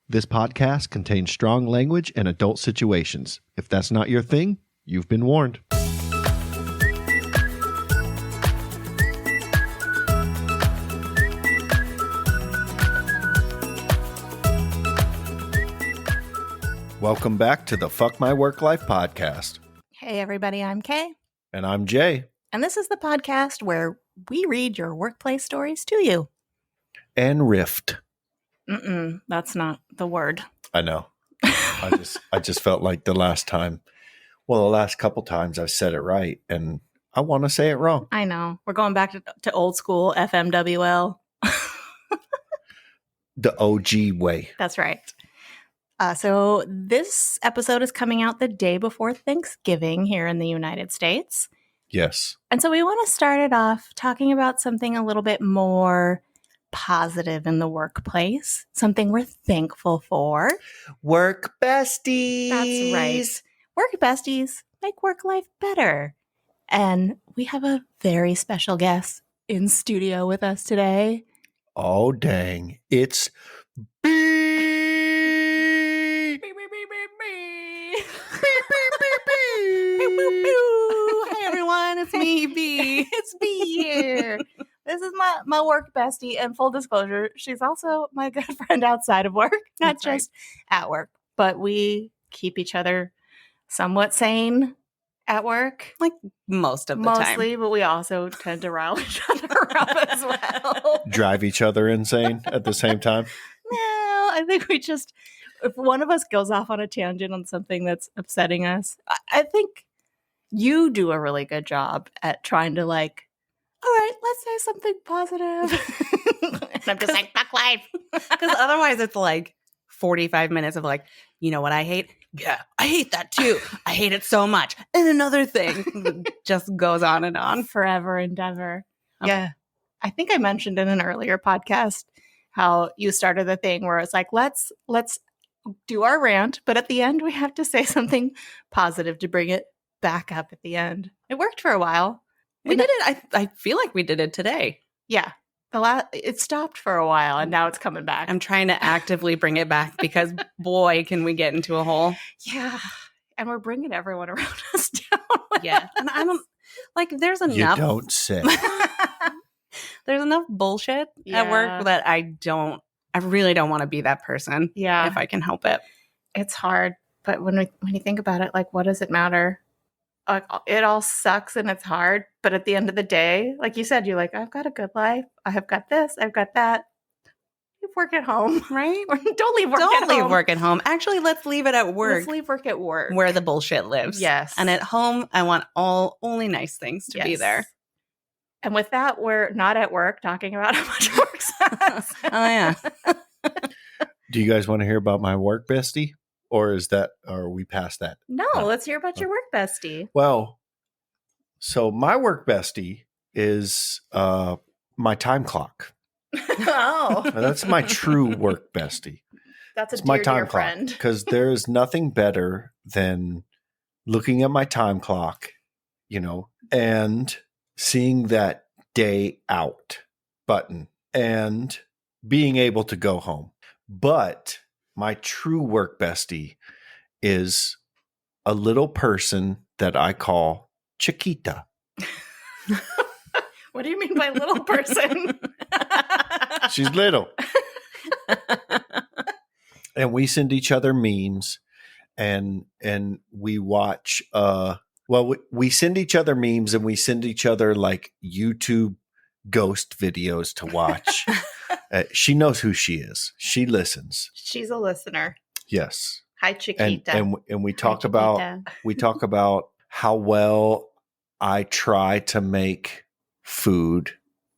This podcast contains strong language and adult situations. If that's not your thing, you've been warned. Welcome back to the Fuck My Work Life podcast. Hey everybody, I'm Kay. And I'm Jay. And this is the podcast where we read your workplace stories to you. And rift. That's not the word. I know. I just felt like the last couple times I've said it right, and I want to say it wrong. I know. We're going back to old school FMWL. The OG way. That's right. So this episode is coming out the day before Thanksgiving here in the United States. Yes. And so we want to start it off talking about something a little bit more positive in the workplace, something we're thankful for. Work besties. That's right. Work besties make work life better. And we have a very special guest in studio with us today. Oh, dang. It's B. Hey everyone, it's me, B. It's B here. This is my work bestie, and full disclosure, she's also my good friend outside of work, not That's just at work. But we keep each other somewhat sane at work. Like most of the Mostly, time. but we also tend to rile each other up as well. Drive each other insane at the same time. No, I think we just, if one of us goes off on a tangent on something that's upsetting us, I think you do a really good job at trying to like, all right, let's say something positive. And I'm just like, fuck life. Because otherwise it's like 45 minutes of like, you know what I hate? Yeah, I hate that too. I hate it so much. And another thing just goes on and on. Forever endeavor. Okay. Yeah. I think I mentioned in an earlier podcast how you started the thing where it's like, let's do our rant, but at the end we have to say something positive to bring it back up at the end. It worked for a while. We did it. I feel like we did it today. Yeah. It stopped for a while and now it's coming back. I'm trying to actively bring it back because boy, can we get into a hole. Yeah. And we're bringing everyone around us down. Yeah. And I don't, like, there's You enough. don't say. There's enough bullshit at Yeah. work that I really don't want to be that person. Yeah. If I can help it. It's hard. But when you think about it, like, what does it matter? Like, it all sucks and it's hard. But at the end of the day, like you said, you're like, I've got a good life. I have got this. I've got that. Leave work at home, right? Don't leave work at home. Don't leave work at home. Actually, let's leave it at work. Let's leave work at work. Where the bullshit lives. Yes. And at home, I want only nice things to be Yes. there. And with that, we're not at work talking about how much work sucks. Oh, yeah. Do you guys want to hear about my work bestie? Or are we past that? No, let's hear about your work bestie. Well, so my work bestie is my time clock. Oh, Now, that's my true work bestie. that's a It's my dear, time dear clock. friend. Because there is nothing better than looking at my time clock, and seeing that day out button and being able to go home. But my true work bestie is a little person that I call Chiquita. What do you mean by little person? She's little. And we send each other memes and we watch we send each other memes and we send each other like YouTube ghost videos to watch. She knows who she is. She listens. She's a listener. Yes. Hi, Chiquita. And we talk Hi, about Chiquita. how well I try to make food.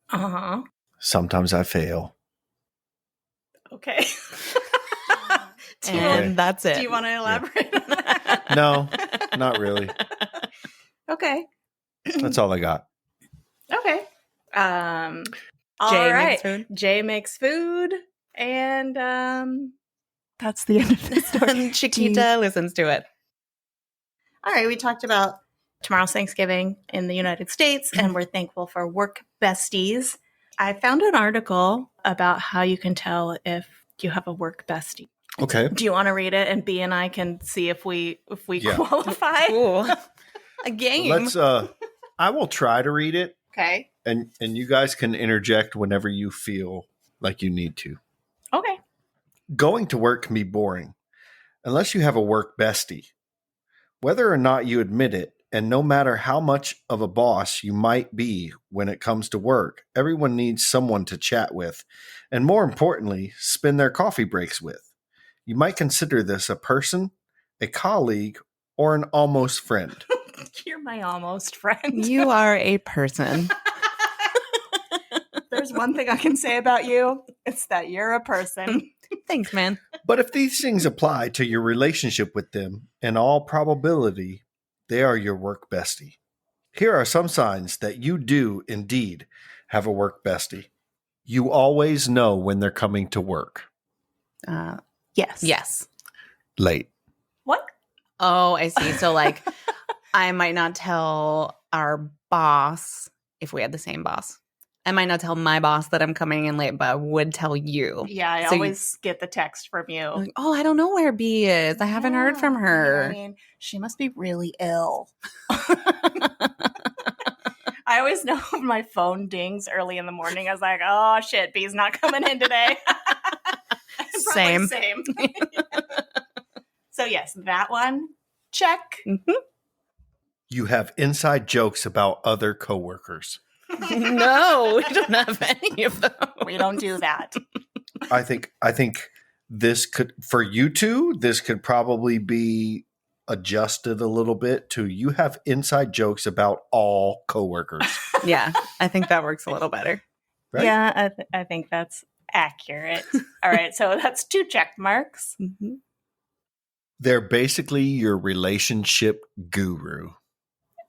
Uh-huh. Sometimes I fail. Okay. And that's it. Do you want to elaborate on that? No, not really. Okay. That's all I got. Okay. All Jay right. makes food. Jay makes food, and that's the end of the story. And Chiquita listens to it. All right, we talked about tomorrow's Thanksgiving in the United States, and we're thankful for work besties. I found an article about how you can tell if you have a work bestie. Okay. Do you want to read it, and B and I can see if we Yeah. qualify? Ooh. A game. Let's I will try to read it, Okay. and you guys can interject whenever you feel like you need to. Okay. Going to work can be boring unless you have a work bestie. Whether or not you admit it, and no matter how much of a boss you might be when it comes to work, everyone needs someone to chat with, and more importantly, spend their coffee breaks with. You might consider this a person, a colleague, or an almost friend. You're my almost friend. You are a person. There's one thing I can say about you. It's that you're a person. Thanks, man. But if these things apply to your relationship with them, in all probability, they are your work bestie. Here are some signs that you do indeed have a work bestie. You always know when they're coming to work. Yes. Yes. Late. What? Oh, I see. So, like, I might not tell our boss if we had the same boss. I might not tell my boss that I'm coming in late, but I would tell you. Yeah, I So always get the text from you. Like, oh, I don't know where B is. I haven't heard from her. I mean, she must be really ill. I always know when my phone dings early in the morning. I was like, oh, shit, B's not coming in today. Same. Same. So, yes, that one, check. Mhm. You have inside jokes about other coworkers. No, we don't have any of them. We don't do that. I think this could, for you two, this could probably be adjusted a little bit to you have inside jokes about all coworkers. Yeah, I think that works a little better. Right? Yeah, I think that's accurate. All right, so that's 2 check marks. Mm-hmm. They're basically your relationship guru.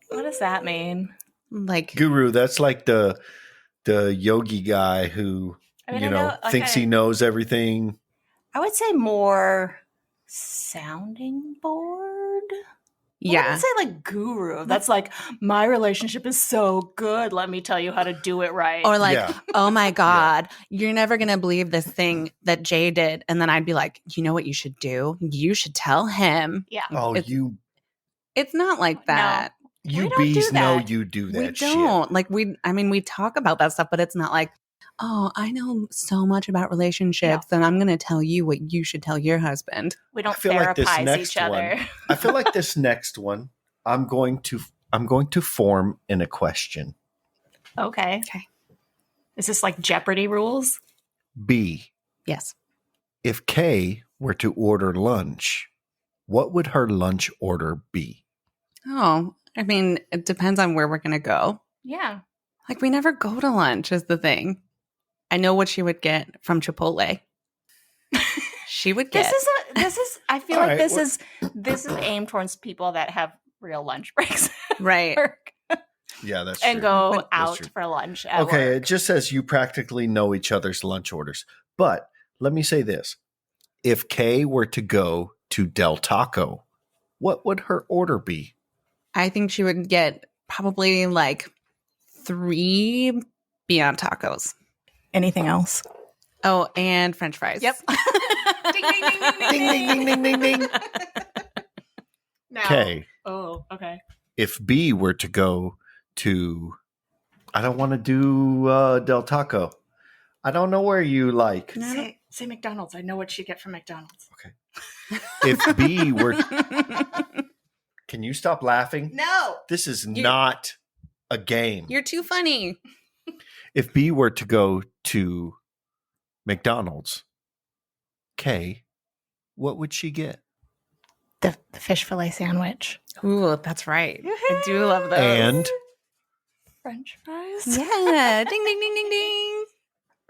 What does that mean? Like, Guru, that's like the yogi guy who I mean, I know, like, thinks he knows everything. I would say more sounding board. I yeah. wouldn't say like guru. That's like, my relationship is so good. Let me tell you how to do it right. Or like, Yeah. oh my God, you're never going to believe this thing that Jay did. And then I'd be like, you know what you should do? You should tell him. yeah. Oh, It's not like that. you we don't bees do know that. you do that We shit. don't. Like, we talk about that stuff, but it's not like, oh, I know so much about relationships and I'm going to tell you what you should tell your husband. We don't feel like this therapize next each other. one- I feel like this next one, I'm going to form in a question. Okay. Is this like Jeopardy rules? B, Yes. if K were to order lunch, what would her lunch order be? Oh, I mean, it depends on where we're going to go. Yeah. Like, we never go to lunch is the thing. I know what she would get from Chipotle. She would get. This is I feel All like right, this is aimed towards people that have real lunch breaks at Right. work Yeah, that's and true. go That's out true. for lunch at Okay, work. it just says you practically know each other's lunch orders. But let me say this. If Kay were to go to Del Taco, what would her order be? I think she would get probably like 3 Beyond Tacos. Anything else? Oh, and French fries. Yep. Ding, ding, ding, ding, Ding, ding, ding, ding, ding, ding. Now- Kay, Oh, okay. if B were to go to, I don't want to do Del Taco. I don't know where you like. Say McDonald's. I know what you get from McDonald's. If B were, can you stop laughing? No. This is not a game. You're too funny. If B were to go to McDonald's, Kay, what would she get? The fish fillet sandwich. Ooh, that's right. I do love those. And French fries. Yeah. Ding, ding, ding, ding, ding.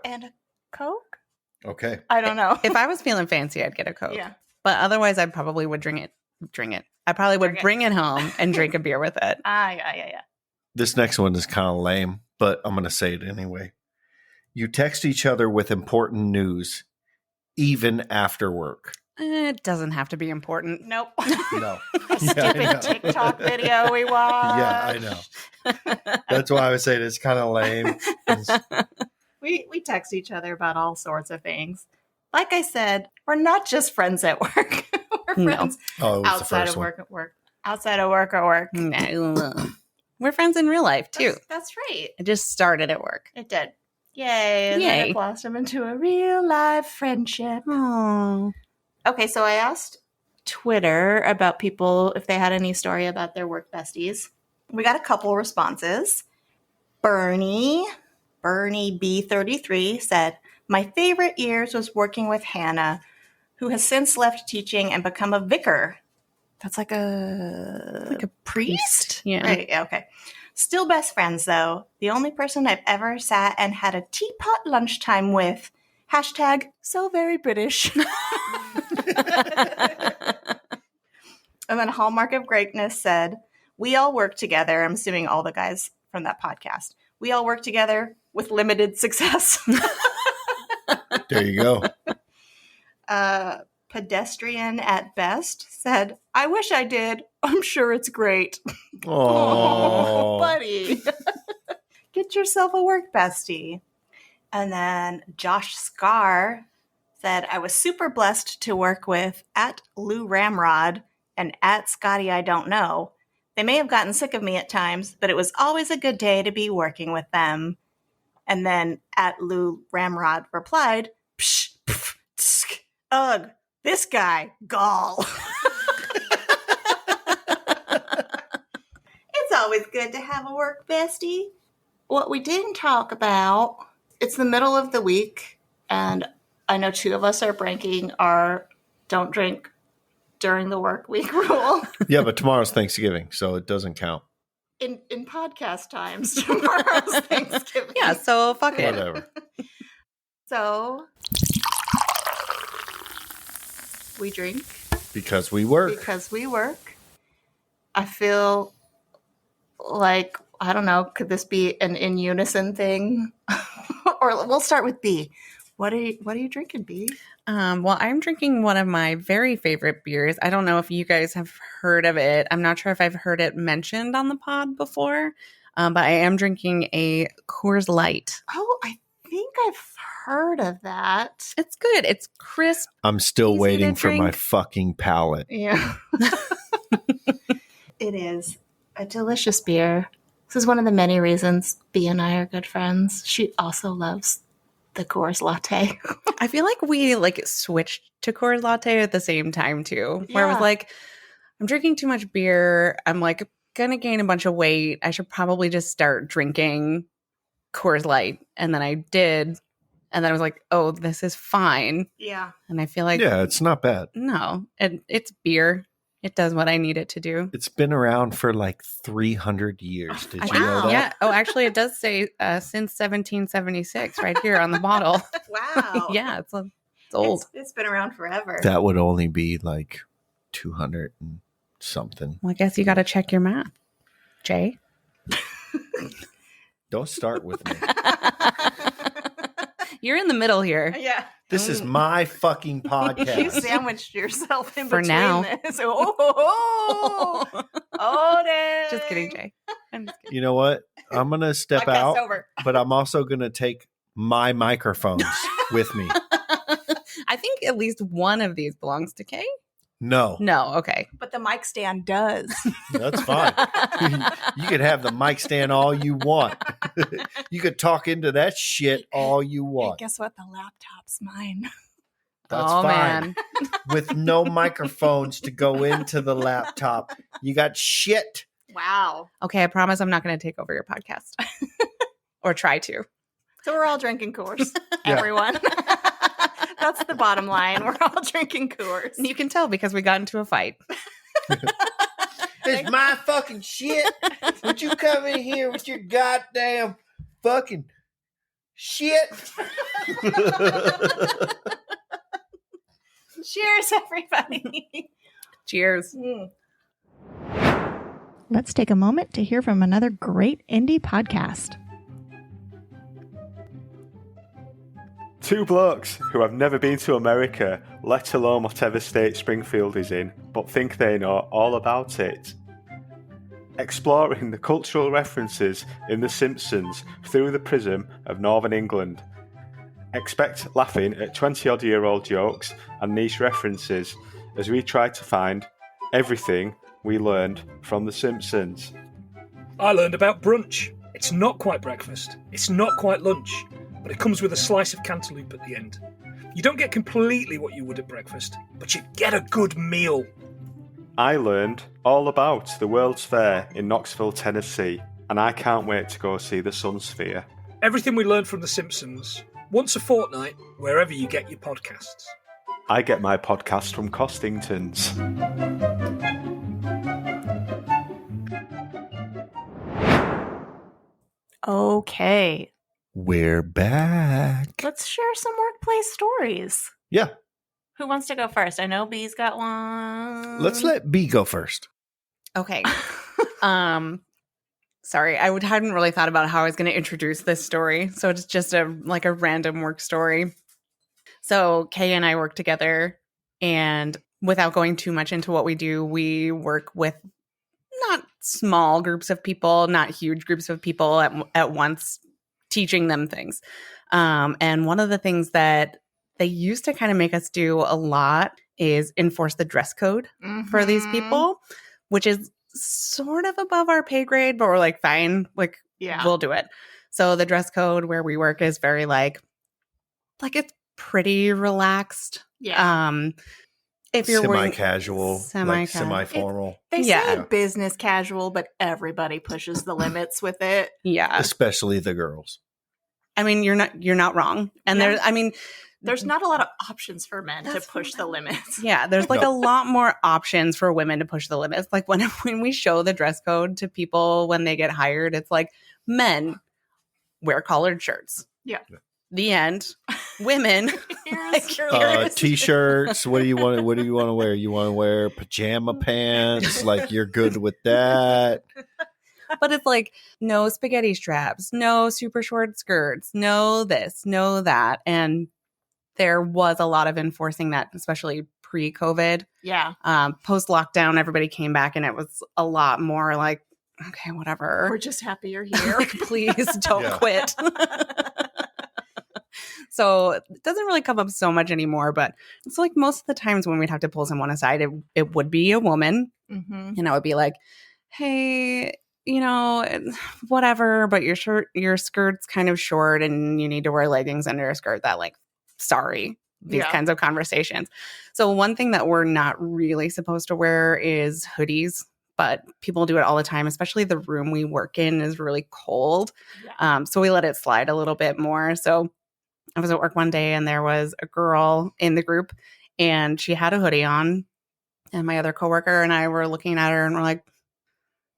And a Coke? okay, I don't know. If I was feeling fancy, I'd get a Coke. Yeah. But otherwise, I probably would drink it. I probably would Drink it. bring it home and drink a beer with it. Yeah. this next one is kind of lame, but I'm going to say it anyway. You text each other with important news, even after work. It doesn't have to be important. Nope. No, Stupid TikTok video we watched. Yeah, I know. That's why I would say it's kind of lame. We text each other about all sorts of things. Like I said, we're not just friends at work. We're No. friends Oh, it was the outside first of one. work at work. Outside of work at work. No. We're friends in real life, too. That's right. It just started at work. It did. Yay. And then Yay. it blossomed into a real life friendship. Oh. Okay, so I asked Twitter about people if they had any story about their work besties. We got a couple responses. Bernie B33 said, "My favorite years was working with Hannah, who has since left teaching and become a vicar." That's like a priest? Yeah. Right, yeah, okay. Still best friends, though. The only person I've ever sat and had a teapot lunchtime with. Hashtag so very British. And then Hallmark of Greatness said, "We all work together." I'm assuming all the guys from that podcast. "We all work together with limited success." There you go. Pedestrian at best said, "I wish I did. I'm sure it's great." Oh, buddy. Get yourself a work bestie. And then Josh Scar said, "I was super blessed to work with at Lou Ramrod and at Scotty I Don't Know. They may have gotten sick of me at times, but it was always a good day to be working with them." And then at Lou Ramrod replied, "Psh, pff, tsk, ugh, this guy, gall." It's always good to have a work bestie. What we didn't talk about, it's the middle of the week, and I know two of us are breaking our don't drink during the work week rule. yeah, but tomorrow's Thanksgiving, so it doesn't count. In podcast times, tomorrow's Thanksgiving. Yeah, so fuck it. Whatever. So we drink Because we work. because we work. I feel like, I don't know, could this be an in unison thing? Or we'll start with B. What are you drinking, B? Well, I'm drinking one of my very favorite beers. I don't know if you guys have heard of it. I'm not sure if I've heard it mentioned on the pod before, but I am drinking a Coors Light. Oh, I think I've heard of that. It's good. It's crisp. I'm still Easy to waiting for my drink. fucking palate. Yeah. It is a delicious beer. This is one of the many reasons B and I are good friends. She also loves the Coors latte. I feel like we switched to Coors Latte at the same time too, where I was Yeah. like, I'm drinking too much beer. I'm like gonna gain a bunch of weight. I should probably just start drinking Coors Light. And then I did. And then I was like, oh, this is fine. Yeah. And I feel like, Yeah, it's not bad. no, it's beer. It does what I need it to do. It's been around for like 300 years. Did you know Wow. that? Yeah. Oh, actually, it does say since 1776 right here on the bottle. Wow. Yeah, it's old. It's been around forever. That would only be like 200 and something. Well, I guess you got to check your math, Jay. Don't start with me. You're in the middle here. Yeah. This is my fucking You podcast. sandwiched yourself in For between now. this. Oh, damn. Just kidding, Jay. I'm just kidding. You know what? I'm going to step Podcast out, over. but I'm also going to take my microphones with me. I think at least one of these belongs to Kay. No, No, okay. But the mic stand does. that's fine. You could have the mic stand all you want. You could talk into that shit all you And want. guess what? The laptop's mine. That's oh, fine. man. With no microphones to go into the laptop. You got shit. Wow. Okay, I promise I'm not going to take over your podcast. Or try to. So we're all drinking Coors, Yeah. everyone. That's the bottom line. We're all drinking Coors. You can tell because we got into a fight. It's my fucking shit. Would you come in here with your goddamn fucking shit? Cheers, everybody. Cheers. Let's take a moment to hear from another great indie podcast. Two blokes who have never been to America, let alone whatever state Springfield is in, but think they know all about it. Exploring the cultural references in The Simpsons through the prism of Northern England. Expect laughing at 20-odd-year-old jokes and niche references as we try to find everything we learned from The Simpsons. I learned about brunch. It's not quite breakfast. It's not quite lunch. But it comes with a slice of cantaloupe at the end. You don't get completely what you would at breakfast, but you get a good meal. I learned all about the World's Fair in Knoxville, Tennessee, and I can't wait to go see the Sun Sphere. Everything we learned from The Simpsons, once a fortnight, wherever you get your podcasts. I get my podcast from Costingtons. Okay. We're back. Let's share some workplace stories. Yeah. Who wants to go first? I know B's got one. Let's let B go first. Okay. Sorry, I hadn't really thought about how I was going to introduce this story. So it's just a random work story. So Kay and I work together, and without going too much into what we do, we work with not small groups of people, not huge groups of people at once, teaching them things. And one of the things that they used to kind of make us do a lot is enforce the dress code for these people, which is sort of above our pay grade, but we're like, fine, we'll do it. So the dress code where we work is very like it's pretty relaxed. Yeah. If you're semi-casual, semi-casual. like semi-formal. They Yeah. say business casual, but everybody pushes the limits with it. yeah, Especially the girls. I mean, you're not wrong. And Yeah. There's not a lot of options for men to push the limits. yeah, there's like a lot more options for women to push the limits. Like when we show the dress code to people when they get hired, it's like men wear collared shirts. Yeah. The end. Women T-shirts. What do you want? What do you want to wear? You want to wear pajama pants? Like you're good with that? But it's like no spaghetti straps, no super short skirts, no this, no that. And there was a lot of enforcing that, especially pre-COVID. Yeah. Post-lockdown, everybody came back and it was a lot more like, okay, whatever. We're just happy you're here. Like, please don't quit. So it doesn't really come up so much anymore, but it's like most of the times when we'd have to pull someone aside, it would be a woman. Mm-hmm. And I would be like, hey, whatever, but your skirt's kind of short and you need to wear leggings under a skirt that sorry, these kinds of conversations. So one thing that we're not really supposed to wear is hoodies, but people do it all the time, especially the room we work in is really cold. Yeah. So we let it slide a little bit more. So I was at work one day and there was a girl in the group and she had a hoodie on, and my other coworker and I were looking at her and we're like,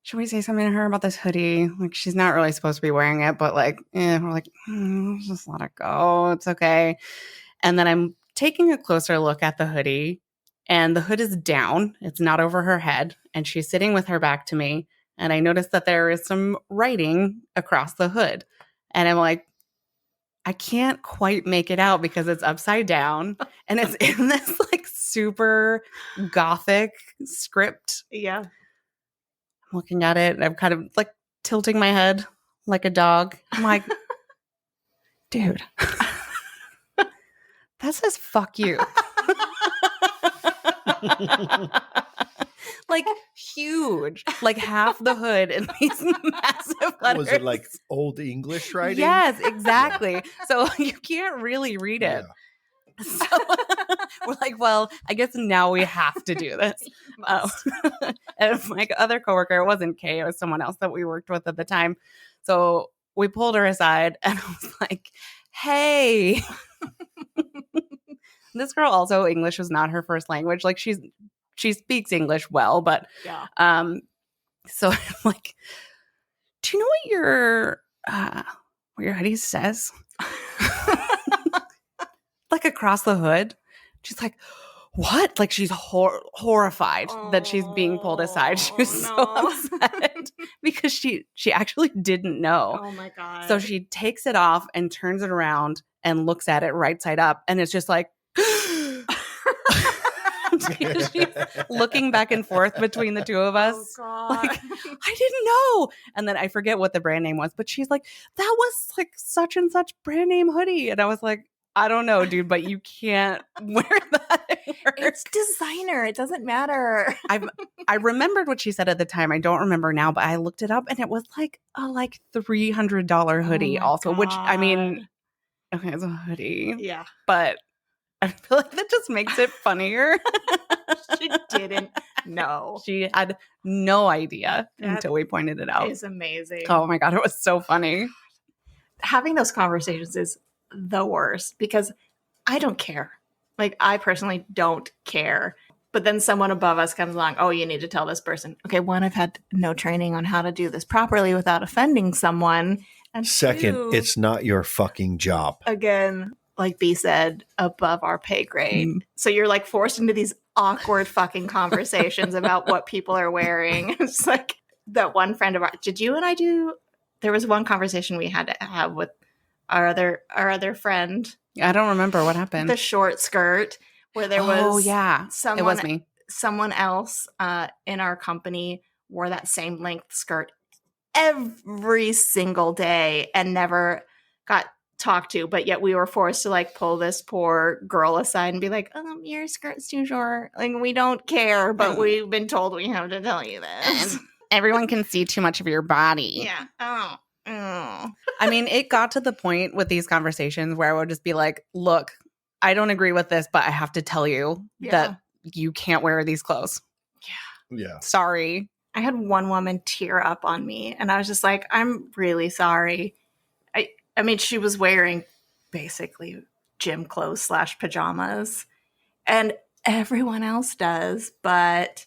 should we say something to her about this hoodie? Like, she's not really supposed to be wearing it, but we're like, just let it go. It's okay. And then I'm taking a closer look at the hoodie, and the hood is down. It's not over her head. And she's sitting with her back to me. And I noticed that there is some writing across the hood. And I'm like, I can't quite make it out because it's upside down. And it's in this super gothic script. Yeah. Looking at it, and I'm kind of tilting my head like a dog. I'm like, dude, that says fuck you. Huge, half the hood in these massive letters. Was it like old English writing? Yes, exactly. So you can't really read it. Yeah. So we're like, well, I guess now we have to do this. And my other coworker, it wasn't Kay, it was someone else that we worked with at the time. So we pulled her aside and I was like, hey. This girl also, English was not her first language. She speaks English well, but Yeah. so I'm like, do you know what your hoodie says? Across the hood. She's like, what? She's horrified that she's being pulled aside. She was so upset because she actually didn't know. Oh my God. So she takes it off and turns it around and looks at it right side up. And it's just like, because she's looking back and forth between the two of us. Oh God. I didn't know. And then I forget what the brand name was, but she's like, that was such and such brand name hoodie. And I was like, I don't know, dude, but you can't wear that at work. It's designer. It doesn't matter. I remembered what she said at the time. I don't remember now, but I looked it up and it was like a $300 hoodie my also, which I mean, God. okay, it's a hoodie, Yeah. but I feel like that just makes it funnier. She didn't know. She had no idea That until we pointed it out. It's amazing. Oh my God, it was so funny. Having those conversations is the worst because I don't care. Like, I personally don't care. But then someone above us comes along, oh, you need to tell this person. Okay, one, I've had no training on how to do this properly without offending someone. And Second, two, it's not your fucking job. again, like B said, above our pay grade. So you're like forced into these awkward fucking conversations about what people are wearing. It's like that one friend of ours. Did you and I do? There was one conversation we had to have with our other friend, I don't remember what happened. the short skirt, where there was oh yeah, it was me. someone else in our company wore that same length skirt every single day and never got talked to, but yet we were forced to like pull this poor girl aside and be like, your skirt's too short. Like, we don't care, but we've been told we have to tell you this. And everyone can see too much of your body. Yeah. Oh. I mean, it got to the point with these conversations where I would just be like, look, I don't agree with this, but I have to tell you that you can't wear these clothes. Yeah. Sorry. I had one woman tear up on me, and I was just like, I'm really sorry. I mean, she was wearing basically gym clothes / pajamas, and everyone else does, but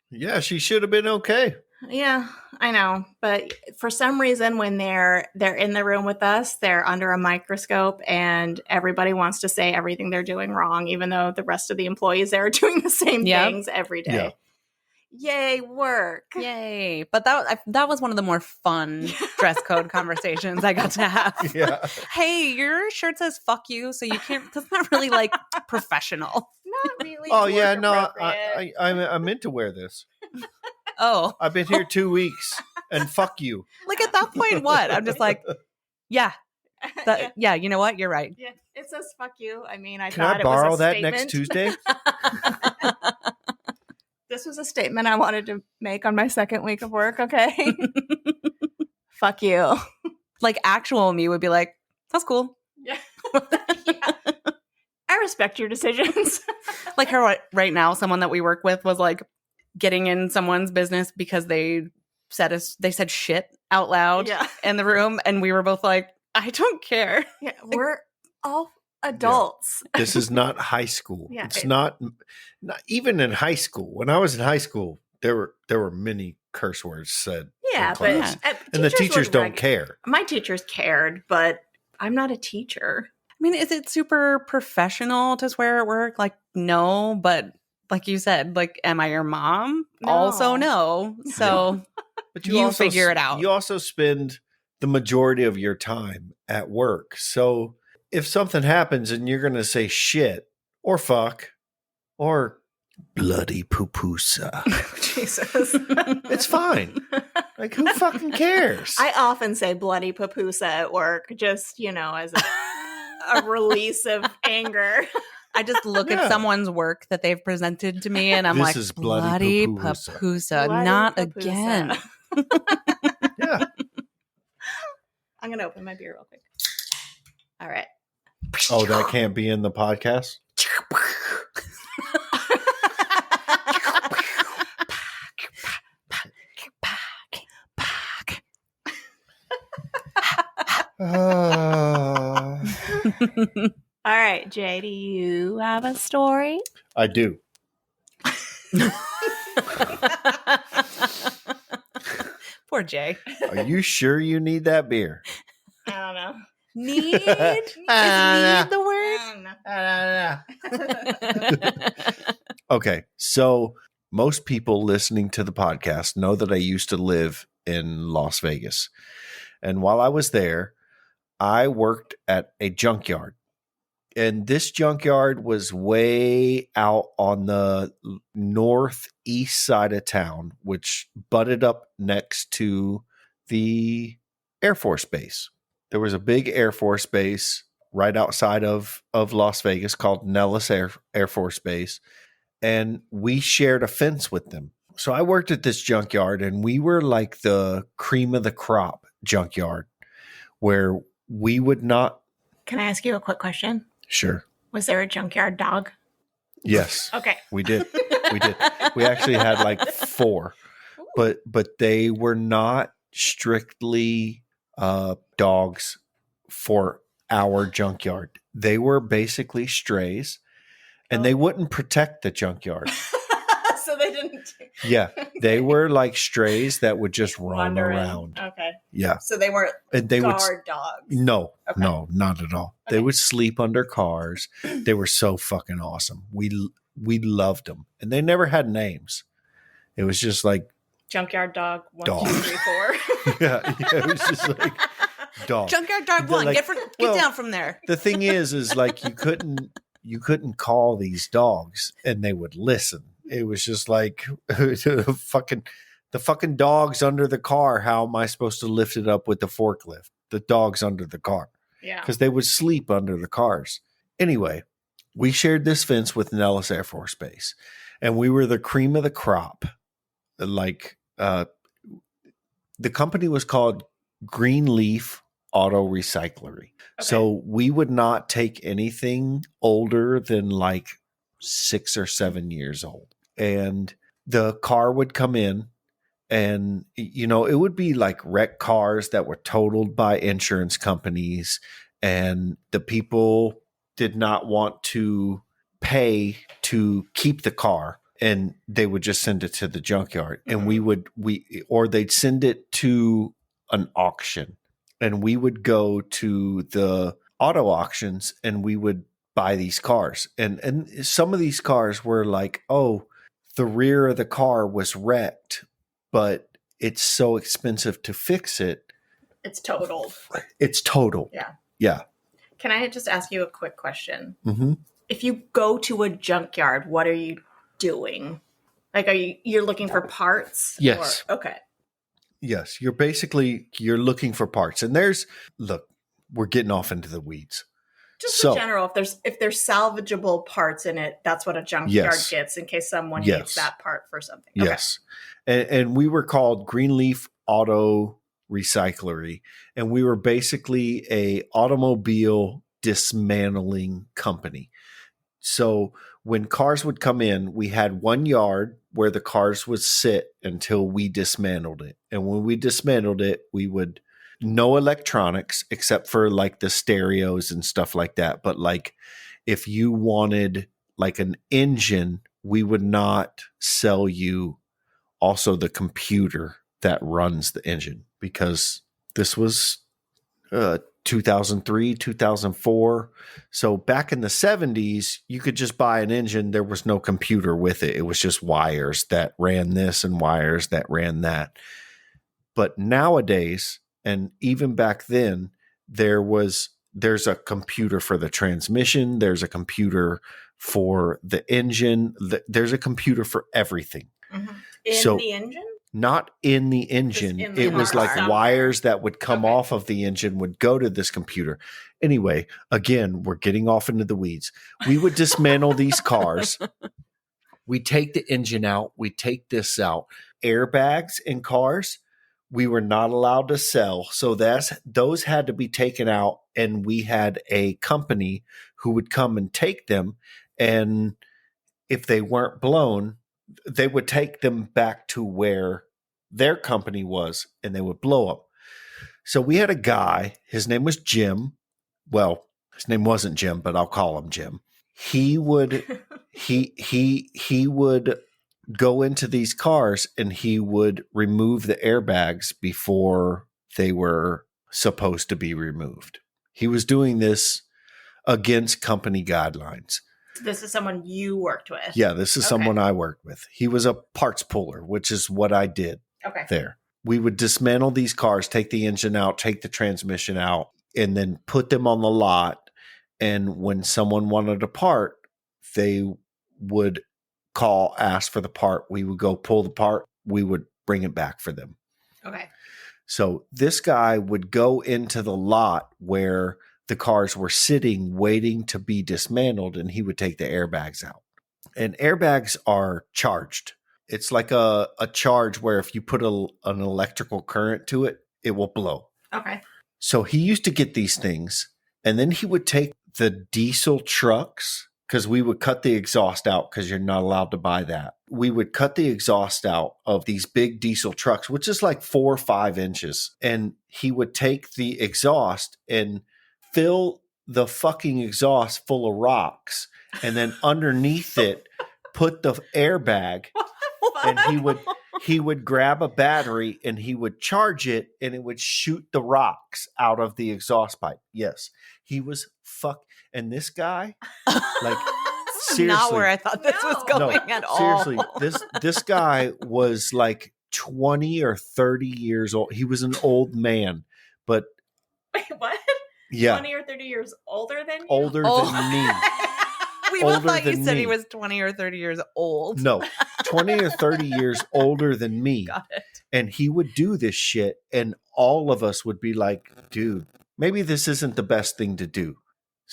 Yeah, she should have been okay. yeah, I know. But for some reason, when they're in the room with us, they're under a microscope, and everybody wants to say everything they're doing wrong, even though the rest of the employees there are doing the same things every day. Yeah. Yay, work. Yay. But that was one of the more fun dress code conversations I got to have. Yeah. Hey, your shirt says fuck you, so you can't, that's not really like professional. Not really. Oh yeah, work no, appropriate. I meant to wear this. Oh, I've been here 2 weeks, and fuck you. like at that point, what? I'm just like, yeah, yeah, you know what? You're right. Yeah, it says fuck you. I mean, I Can thought I it was borrow a that statement. next Tuesday? This was a statement I wanted to make on my second week of work, okay? Fuck you. Like actual me would be like, that's cool. Yeah. Yeah. I respect your decisions. Like her right now, someone that we work with was like getting in someone's business because they said shit out loud Yeah. in the room, and we were both like, I don't care. Yeah, we're all adults. This is not high school. Yeah, It's not even in high school. When I was in high school, there were many curse words said. Yeah, in but class. teachers And the teachers were don't care. My teachers cared, but I'm not a teacher. I mean, is it super professional to swear at work? Like, no, but like you said, like, am I your mom? No. Also, no. So But you also figure it out. You also spend the majority of your time at work. So if something happens and you're going to say shit or fuck or bloody poo-poosa, Jesus. it's fine. Like, who fucking cares? I often say bloody papusa at work, just, as a release of anger. I just look Yeah. at someone's work that they've presented to me, and I'm This like, is bloody poo-poosa. papusa, Bloody not papusa. again. Yeah. I'm going to open my beer real quick. All right. Oh, that can't be in the podcast? All right, Jay, do you have a story? I do. Poor Jay. Are you sure you need that beer? I don't know. Need? Is need the word? Okay, so most people listening to the podcast know that I used to live in Las Vegas. And while I was there, I worked at a junkyard. And this junkyard was way out on the northeast side of town, which butted up next to the Air Force Base. There was a big Air Force Base right outside of Las Vegas called Nellis Air Force Base. And we shared a fence with them. So I worked at this junkyard, and we were like the cream of the crop junkyard, where we would not. Can I ask you a quick question? Sure. Was there a junkyard dog? Yes. Okay. We did. We did. We actually had like 4, but they were not strictly dogs for our junkyard. They were basically strays, and they wouldn't protect the junkyard. So they didn't. Yeah, they were like strays that would just roam Wander in. around. Okay. Yeah, So they weren't and they would. guard dogs. No, Okay. no, not at all. They Okay. would sleep under cars. They were so fucking awesome. We loved them, and they never had names. It was just like Junkyard dog. 1, Dog. 2, 3, 4. yeah, it was just like dog. Junkyard dog They're 1. like- Get well, down from there. The thing is like you couldn't call these dogs, and they would listen. It was just like the fucking dogs under the car. How am I supposed to lift it up with the forklift? The dogs under the car. Yeah. Because they would sleep under the cars. Anyway, we shared this fence with Nellis Air Force Base, and we were the cream of the crop. Like, the company was called Greenleaf Auto Recyclery. Okay. So we would not take anything older than like 6 or 7 years old. And the car would come in, and, you know, it would be like wrecked cars that were totaled by insurance companies, and the people did not want to pay to keep the car, and they would just send it to the junkyard. And or they'd send it to an auction, and we would go to the auto auctions, and we would buy these cars. And some of these cars were like, oh, the rear of the car was wrecked, but it's so expensive to fix it. It's totaled. It's total. Yeah. Yeah. Can I just ask you a quick question? Mm-hmm. If you go to a junkyard, what are you doing? Like, you're looking for parts? Yes. Or, okay. Yes. You're looking for parts. And we're getting off into the weeds. Just in general, if there's salvageable parts in it, that's what a junkyard gets in case someone needs that part for something. Okay. Yes. And we were called Greenleaf Auto Recyclery, and we were basically a automobile dismantling company. So when cars would come in, we had one yard where the cars would sit until we dismantled it. And when we dismantled it, we would no electronics except for like the stereos and stuff like that. But like if you wanted like an engine, we would not sell you also the computer that runs the engine, because this was 2003, 2004. So back in the 70s, you could just buy an engine. There was no computer with it. It was just wires that ran this and wires that ran that. But nowadays, and even back then, there's a computer for the transmission. There's a computer for the engine. There's a computer for everything. Mm-hmm. So- the engine? Not in the engine. in the It was car like somewhere. wires that would come off of the engine would go to this computer. Anyway, again, we're getting off into the weeds. We would dismantle these cars. We take the engine out. We take this out. Airbags in cars, we were not allowed to sell. So those had to be taken out, and we had a company who would come and take them. And if they weren't blown, they would take them back to where their company was, and they would blow them. So we had a guy, his name was Jim. Well, his name wasn't Jim, but I'll call him Jim. He would he would go into these cars, and he would remove the airbags before they were supposed to be removed. He was doing this against company guidelines. This is someone you worked with. Yeah, this is Okay. someone I worked with. He was a parts puller, which is what I did Okay. there. We would dismantle these cars, take the engine out, take the transmission out, and then put them on the lot. And when someone wanted a part, they would ask for the part. We would go pull the part. We would bring it back for them. Okay. So this guy would go into the lot where the cars were sitting waiting to be dismantled, and he would take the airbags out. And airbags are charged. It's like a charge where if you put an electrical current to it, it will blow. Okay. So he used to get these things, and then he would take the diesel trucks, because we would cut the exhaust out because you're not allowed to buy that. We would cut the exhaust out of these big diesel trucks, which is like 4 or 5 inches. And he would take the exhaust and fill the fucking exhaust full of rocks. And then underneath it, put the airbag. And he would grab a battery and he would charge it, and it would shoot the rocks out of the exhaust pipe. Yes. He was and this guy, like, seriously, not where I thought this was going at all. Seriously, this guy was like 20 or 30 years old. He was an old man, but Wait, what? yeah, 20 or 30 years older than you? older than me. We both older thought you than said me. he was 20 or 30 years old. No, 20 or 30 years older than me. Got it. And he would do this shit, and all of us would be like, dude, maybe this isn't the best thing to do.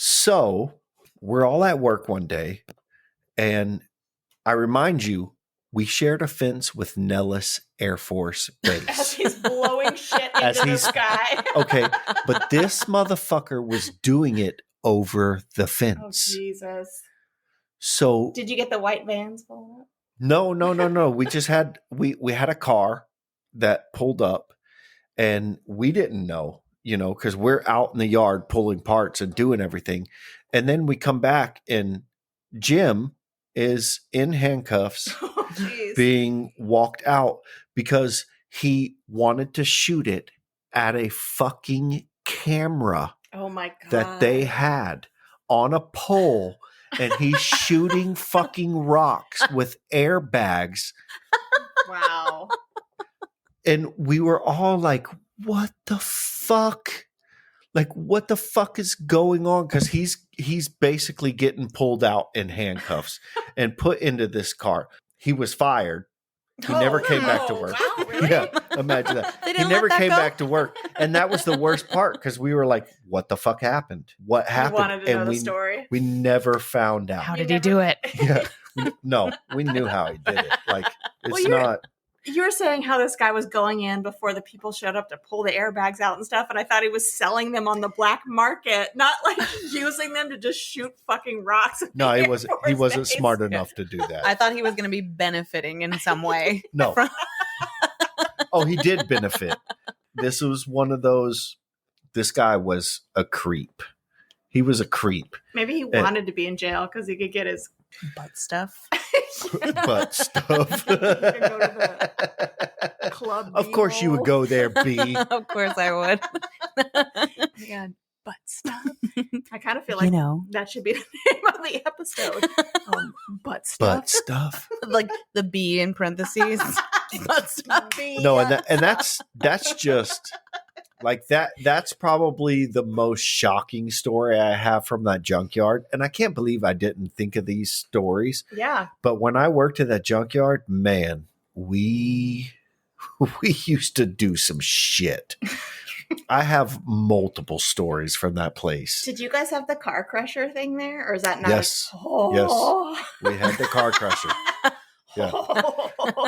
So we're all at work one day, and I remind you, we shared a fence with Nellis Air Force As Base. he's blowing shit As into the he's- sky. Okay, but this motherfucker was doing it over the Oh, fence. Jesus. So Did you get the white vans full up? no. We just had we had a car that pulled up, and we didn't know, because we're out in the yard pulling parts and doing everything. And then we come back, and Jim is in handcuffs Oh, jeez. being walked out because he wanted to shoot it at a fucking camera Oh, my God. that they had on a pole, and he's shooting fucking rocks with airbags. Wow. And we were all like, what the fuck? Like, what the fuck is going on? Because he's basically getting pulled out in handcuffs and put into this car. He was fired. He never came back to work. Wow, really? Yeah, imagine that. They He didn't never let that came go? back to work. And that was the worst part, because we were like, what the fuck happened? What You happened? wanted to know and the story. we never found out. How You did he do it? Yeah. No, we knew how he did it. Like, it's Well, you're- not. You were saying how this guy was going in before the people showed up to pull the airbags out and stuff, and I thought he was selling them on the black market, not like using them to just shoot fucking rocks. at No, the he Air wasn't. Force He wasn't Base. smart enough to do that. I thought he was going to be benefiting in some way. No. Oh, he did benefit. This was one of those. This guy was a creep. He was a creep. Maybe he wanted to be in jail because he could get his Butt stuff. Butt stuff. You could go to the club. Of course, you would go there, B. Of course I would. Yeah, butt stuff. I kind of feel like You know, that should be the name of the episode. Butt stuff. Butt stuff. like the B in parentheses. Butt stuff. No, and that's just like that. That's probably the most shocking story I have from that junkyard, and I can't believe I didn't think of these stories. Yeah. But when I worked at that junkyard, man, we used to do some shit. I have multiple stories from that place. Did you guys have the car crusher thing there, or is that not? Yes. Oh. We had the car crusher. Yeah.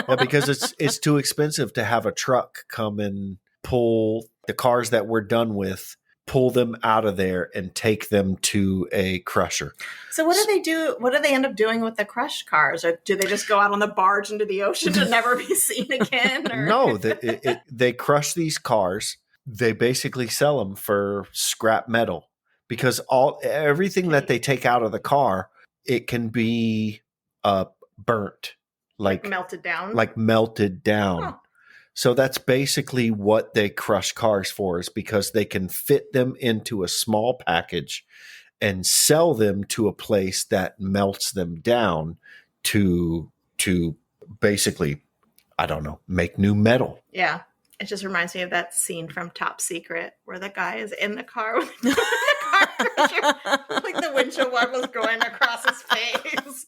Yeah, because it's too expensive to have a truck come and pull the cars that we're done with, pull them out of there and take them to a crusher. So what do they do? What do they end up doing with the crushed cars? Or do they just go out on the barge into the ocean to never be seen again? Or? No, they crush these cars. They basically sell them for scrap metal, because everything that they take out of the car, it can be burnt, like melted down. melted down. Huh. So that's basically what they crush cars for, is because they can fit them into a small package and sell them to a place that melts them down to basically, I don't know, make new metal. Yeah. It just reminds me of that scene from Top Secret where the guy is in the car with the car crusher, like the windshield wipers going across his face.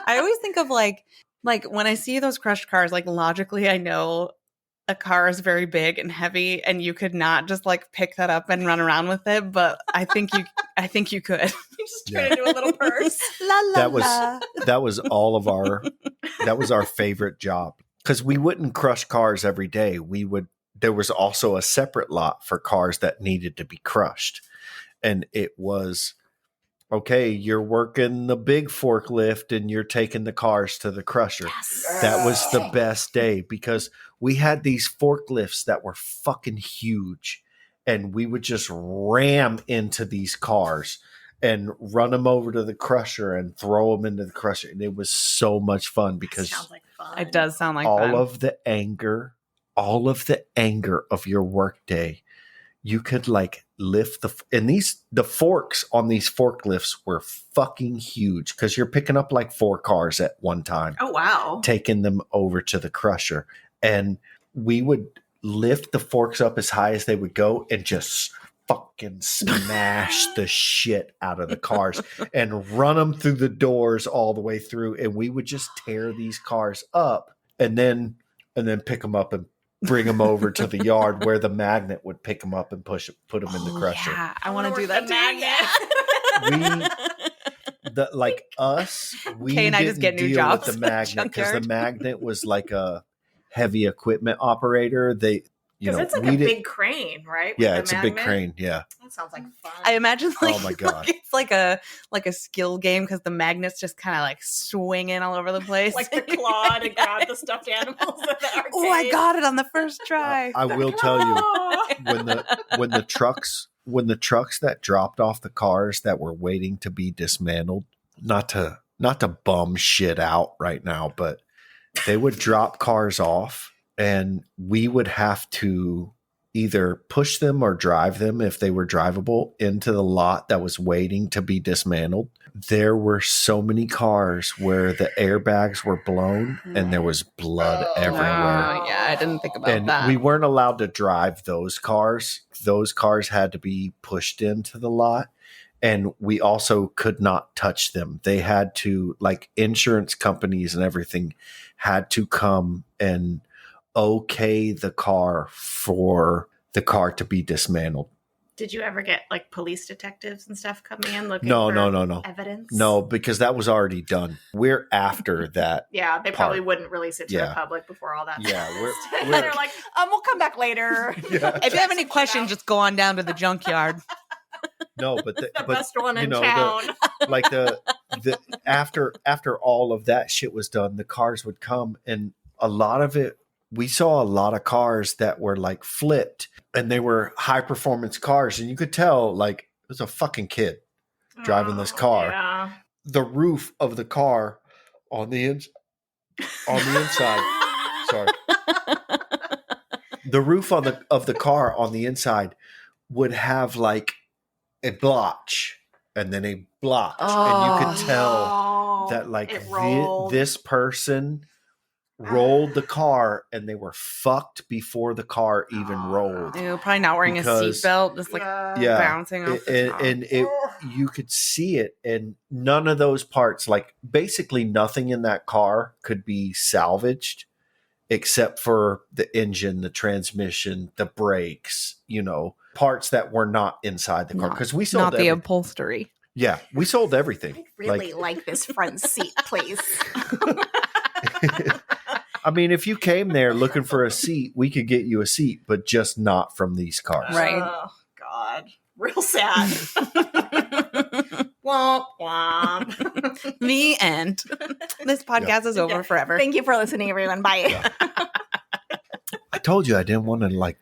I always think of like when I see those crushed cars, like logically I know a car is very big and heavy and you could not just like pick that up and run around with it, but I think you could. You just turn into a little purse. La la That was la. that was all of our that was our favorite job, because we wouldn't crush cars every day. There was also a separate lot for cars that needed to be crushed, and it was, okay, you're working the big forklift and you're taking the cars to the crusher. Yes. That was the best day, because we had these forklifts that were fucking huge, and we would just ram into these cars and run them over to the crusher and throw them into the crusher. And it was so much fun, because Sounds like fun. It does sound like all fun. of the anger of your workday, you could like lift the forks on these forklifts were fucking huge, because you're picking up like 4 cars at one time, Oh, wow. taking them over to the crusher. And we would lift the forks up as high as they would go and just fucking smash the shit out of the cars and run them through the doors all the way through. And we would just tear these cars up and then pick them up and bring them over to the yard where the magnet would pick them up and put them in the crusher. Yeah, I want to do that too. We Kay and I just didn't get new deal jobs with the at magnet, because the junkyard. magnet was like a heavy equipment operator. Because it's like we a didn't- big crane, right? Yeah, With it's the a big magnet? crane. Yeah. That sounds like fun. I imagine like, Oh my God. it's like a skill game because the magnets just kind of like swinging all over the place. like the claw to grab the stuffed animals at the arcade. Oh, I got it on the first try. I will tell you, you. when the trucks that dropped off the cars that were waiting to be dismantled, not to bum shit out right now, but they would drop cars off and we would have to either push them or drive them, if they were drivable, into the lot that was waiting to be dismantled. There were so many cars where the airbags were blown and there was blood everywhere. Yeah, I didn't think about And that. we weren't allowed to drive those cars. Those cars had to be pushed into the lot. And we also could not touch them. They had to, like, insurance companies and everything had to come and okay the car for the car to be dismantled. Did you ever get like police detectives and stuff coming in looking No, for no. evidence? No, because that was already done. We're after that. Yeah, they probably part. wouldn't release it to the Yeah. public before all that. Yeah, passed. we're- They're like, we'll come back later. Yeah. If you have any questions, just go on down to the junkyard. No, but The best one in you know, town. like the after all of that shit was done, the cars would come, and a lot of it, we saw a lot of cars that were like flipped, and they were high performance cars, and you could tell like it was a fucking kid driving this car. Yeah. The roof of the car on the inside. Sorry. The roof of the car on the inside would have like a blotch and then a blotch, and you could tell that like it rolled. this person rolled the car and they were fucked before the car even rolled. Ew, probably not wearing a Because- seatbelt, just like Yeah. bouncing off the top. And you could see it, and none of those parts, like basically nothing in that car could be salvaged except for the engine, the transmission, the brakes, parts that were not inside the car, because we sold not the everything. upholstery. Yeah, we sold everything. I really like this front seat, please. I mean, if you came there looking for a seat, we could get you a seat, but just not from these cars. Right. Oh, God. Real sad. Womp womp. The end. This podcast is over forever. Thank you for listening, everyone. Bye. Yeah. I told you I didn't want to like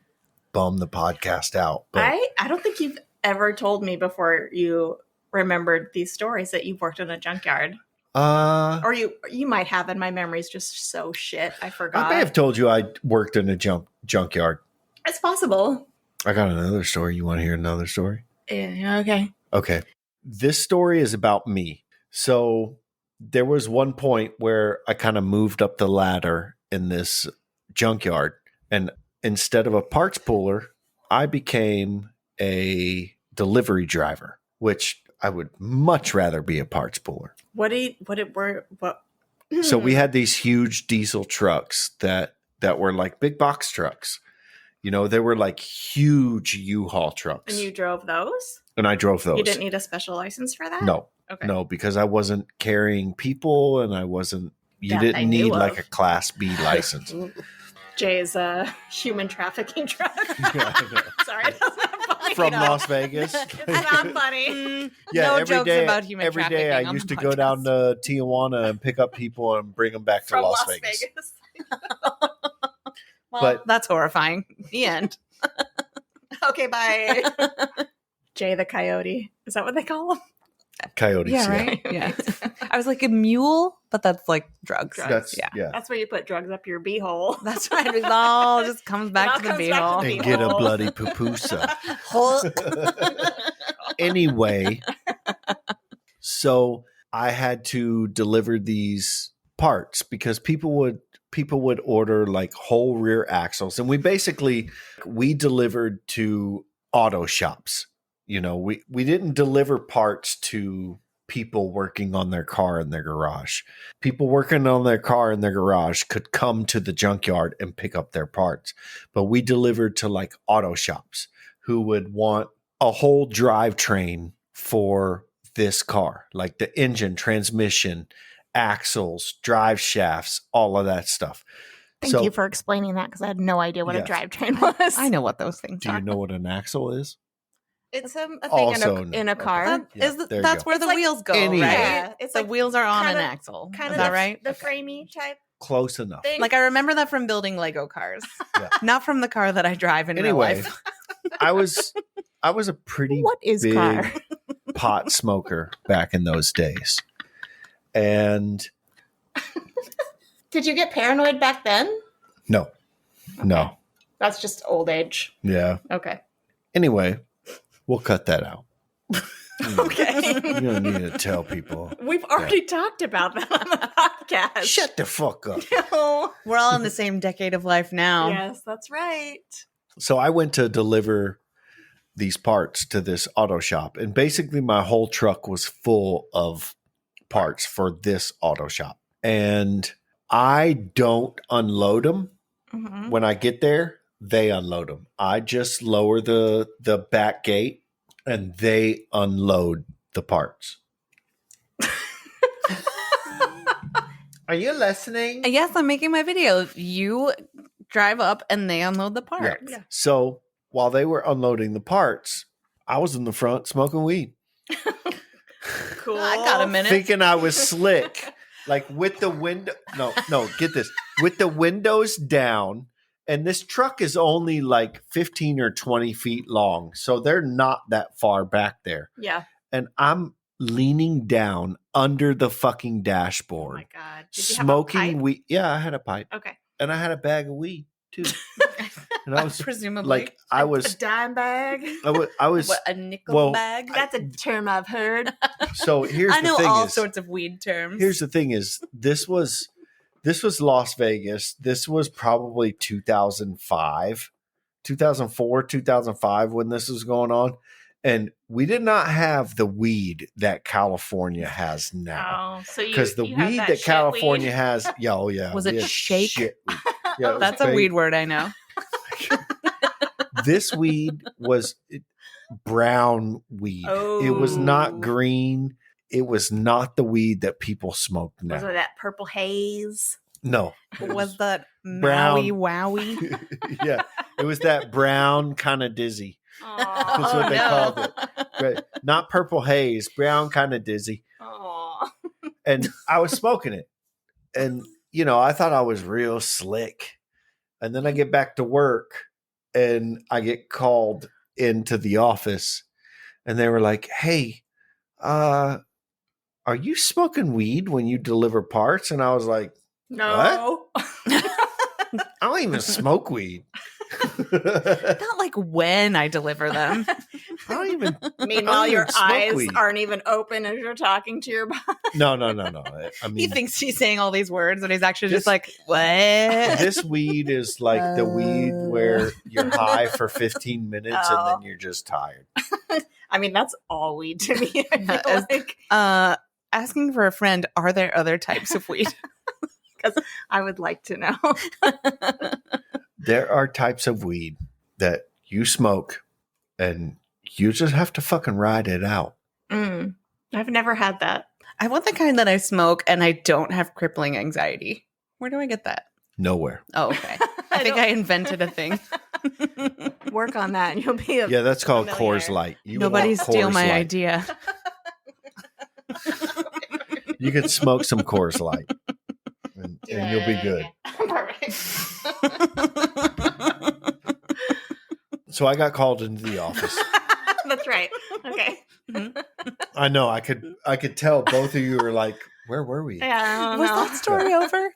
bum the podcast out. But I don't think you've ever told me before you remembered these stories that you've worked in a junkyard. Or you might have, and my memory's just so shit. I forgot. I may have told you I worked in a junkyard. It's possible. I got another story. You want to hear another story? Yeah, okay. Okay. This story is about me. So there was one point where I kind of moved up the ladder in this junkyard, and instead of a parts puller, I became a delivery driver, which I would much rather be a parts puller. What? So we had these huge diesel trucks that that were like big box trucks. You know, they were like huge U-Haul trucks. And you drove those? And I drove those. You didn't need a special license for that? No. Okay. No, because I wasn't carrying people and I wasn't, you That I didn't knew need of. like a Class B license. Jay's human trafficking truck. Yeah, I know. Sorry, that's not funny. From Las Vegas. It's not funny. No every jokes day- about human Every day I trafficking on used the to go down to Tijuana and pick up people and bring them back to From Las Vegas. Well, But- that's horrifying. The end. Okay, bye. Jay the Coyote. Is that what they call him? Coyotes. Yeah, right? Yeah. I was like a mule, but that's like drugs. That's, Yeah. yeah. That's where you put drugs up your beehole. That's right. It all just comes back to the It all comes back to beehole. the And get a beehole. bloody pupusa. Hole. Anyway, so I had to deliver these parts because people would order like whole rear axles, and we delivered to auto shops. You know, we didn't deliver parts to people working on their car in their garage. People working on their car in their garage could come to the junkyard and pick up their parts, but we delivered to like auto shops who would want a whole drivetrain for this car, like the engine, transmission, axles, drive shafts, all of that stuff. Thank you for explaining that because I had no idea what Yes. a drivetrain was. I know what those things Do are. you know what an axle is? It's a thing Also in a no. car. That Yeah, is the- there you that's go. where It's the like wheels go, any- right? Yeah, it's the like wheels are on kinda- an axle. Kind Is of that right? the framey type Close enough. thing. Like I remember that from building Lego cars, Yeah. not from the car that I drive in real Anyway, life. I was a pretty what is big car? pot smoker back in those days. And Did you get paranoid back then? no. That's just old age. Yeah. Okay. Anyway, we'll cut that out. Okay. You don't need to tell people. We've already talked about that on the podcast. Shut the fuck up. No. We're all in the same decade of life now. Yes, that's right. So I went to deliver these parts to this auto shop, and basically my whole truck was full of parts for this auto shop. And I don't unload them. Mhm. When I get there, they unload them. I just lower the back gate and they unload the parts. Are you listening? Yes, I'm making my video. You drive up and they unload the parts. Yeah. So while they were unloading the parts, I was in the front smoking weed, Cool. I got a minute. thinking I was slick. Like with the window, no, get this, with the windows down, and this truck is only like 15 or 20 feet long, so they're not that far back there. Yeah. And I'm leaning down under the fucking Oh my dashboard, god. Did you have a smoking pipe? weed. Yeah, I had a pipe, Okay. and I had a bag of weed too. And I was Presumably. like, I A was, dime bag. I was. What, a nickel well, bag? That's a term I've heard. So here's I the know thing all is, sorts of weed terms. here's the thing is this was Las Vegas. This was probably 2005, 2004, 2005 when this was going on. And we did not have the weed that California has now. Oh, so you Because the you have weed that shit California weed? has, yeah, oh yeah. Was we it had shake? shit weed. Yeah, it was That's a fake. weed word I know. This weed was brown weed. It was Oh. not green. It was not the weed that people smoke now. Was it that purple haze? No. Was that Brown. Maui Wowie? Yeah. It was that brown kind of dizzy. That's Oh, what they no. called it. Right. Not purple haze, brown kind of dizzy. Oh. And I was smoking it. And, you know, I thought I was real slick. And then I get back to work and I get called into the office and they were like, hey, are you smoking weed when you deliver parts? And I was like, No. I don't even smoke weed. Not like when I deliver them. I don't even. Meanwhile, I don't your even smoke eyes weed. aren't even open as you're talking to your body. No. I mean, He thinks he's saying all these words and he's actually This- just like, what? this weed is like the weed where you're high for 15 minutes and Oh. then you're just tired. I mean, that's all weed to me. I feel As- like. Asking for a friend, are there other types of weed? because I would like to know. There are types of weed that you smoke and you just have to fucking ride it out. I've never had that. I want the kind that I smoke and I don't have crippling anxiety. Where do I get that? Nowhere. Oh, okay. I think I invented a thing. Work on that and you'll be Yeah, that's called millionaire. Coors Light. Nobody want steal Coors my Light. idea. You can smoke some Coors Light and you'll be good. Perfect. So I got called into the office. That's right. Okay. I know. I could tell both of you were like, where were we? Yeah, I don't Was know. that story over?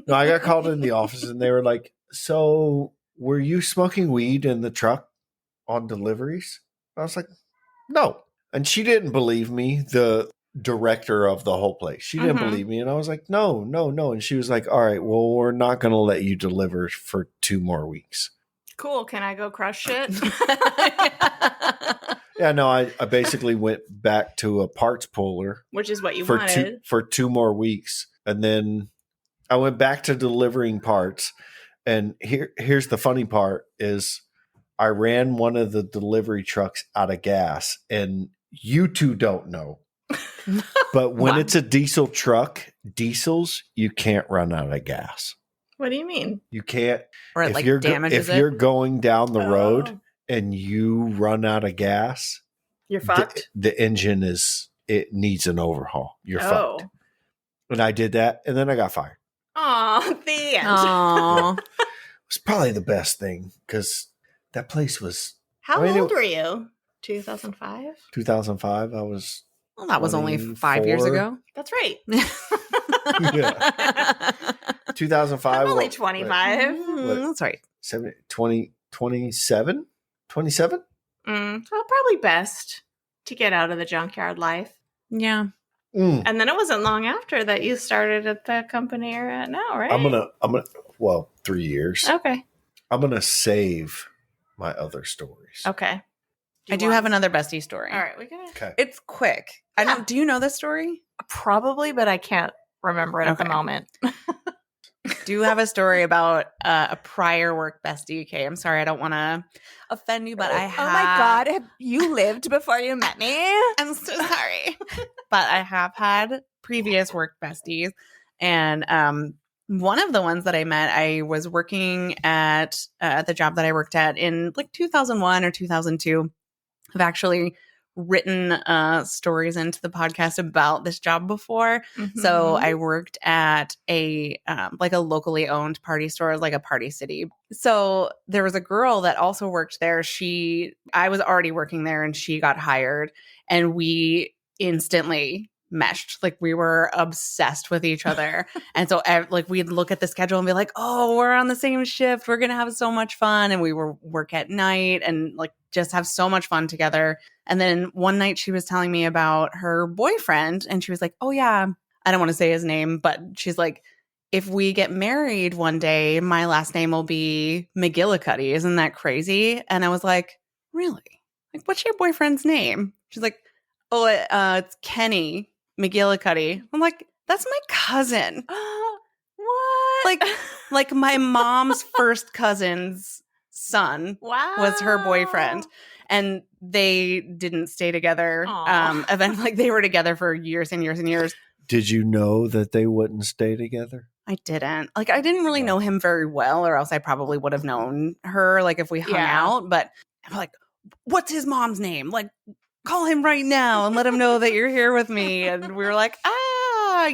No, I got called in the office and they were like, so were you smoking weed in the truck on deliveries? I was like, no. And she didn't believe me, the director of the whole place. She didn't believe me. And I was like, no. And she was like, all right, well, we're not going to let you deliver for 2 more weeks. Cool. Can I go crush shit? Yeah, no, I basically went back to a parts puller Which is what you for wanted. for 2 more weeks. And then I went back to delivering parts. And here's the funny part is I ran one of the delivery trucks out of gas. And you two don't know. But when Wow. it's a diesel truck, diesels, you can't run out of gas. What do you mean? You can't. Or it If like you're damages if you're it. going down the road Oh. and you run out of gas, You're fucked. the engine it needs an overhaul. You're fucked. And I did that, and then I got fired. Oh, the end. Oh, It was probably the best thing because that place was How I mean, old were you? 2005? 2005. I was well, that was only 5 years 24. ago. That's right. yeah. 2005. I'm only what- 25. That's right. 27? 27? Well, probably best to get out of the junkyard life. Yeah. And then it wasn't long after that you started at the company you're at now, right? I'm gonna well, 3 years. Okay. I'm gonna save my other stories. Okay. I do have another bestie story. All right, we can Okay. It's quick. I don't. Do you know this story? probably, but I can't remember it at the Okay. moment. Do you have a story about a prior work bestie? Okay, I'm sorry, I don't want to offend you, but I have. Oh my god, have you lived before you met me? I'm so sorry. But I have had previous work besties. And one of the ones that I met, I was working at the job that I worked at in like 2001 or 2002. I've actually written stories into the podcast about this job before. So I worked at a like a locally owned party store, like a Party City. So there was a girl that also worked there. I was already working there and she got hired and we instantly meshed. Like we were obsessed with each other. And so like we'd look at the schedule and be like, oh, we're on the same shift. We're going to have so much fun. And we were work at night and like just have so much fun together. And then one night she was telling me about her boyfriend and she was like, oh yeah, I don't want to say his name, but she's like, if we get married one day, my last name will be McGillicuddy. Isn't that crazy? And I was like, really? Like, what's your boyfriend's name? She's like, oh, it's Kenny McGillicuddy. I'm like, that's my cousin. What? Like my mom's first cousin's son wow. was her boyfriend. And they didn't stay together. Aw. Eventually, like they were together for years and years and years. Did you know that they wouldn't stay together? I didn't. Like, I didn't really know him very well, or else I probably would have known her, like, if we hung Yeah. out. But I'm like, what's his mom's name? Like, call him right now and let him know that you're here with me. And we were like,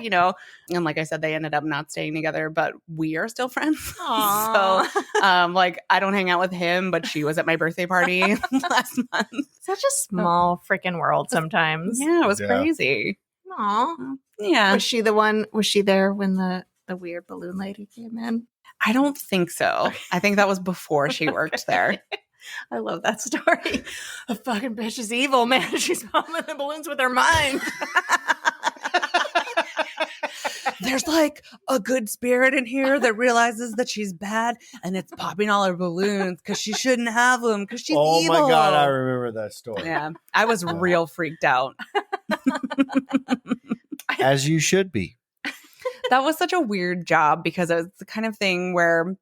you know. And like I said, they ended up not staying together, but we are still friends. Aw. So, like, I don't hang out with him, but she was at my birthday party last month. Such a small freaking world sometimes. Yeah, it was Yeah. crazy. Aw. Yeah. Was she the one? Was she there when the weird balloon lady came in? I don't think so. I think that was before she worked there. I love that story. The fucking bitch is evil, man. She's popping the balloons with her mind. There's like a good spirit in here that realizes that she's bad and it's popping all her balloons because she shouldn't have them because she's Oh evil. my god, I remember that story. Yeah, I was real freaked out. As you should be. That was such a weird job because it was the kind of thing where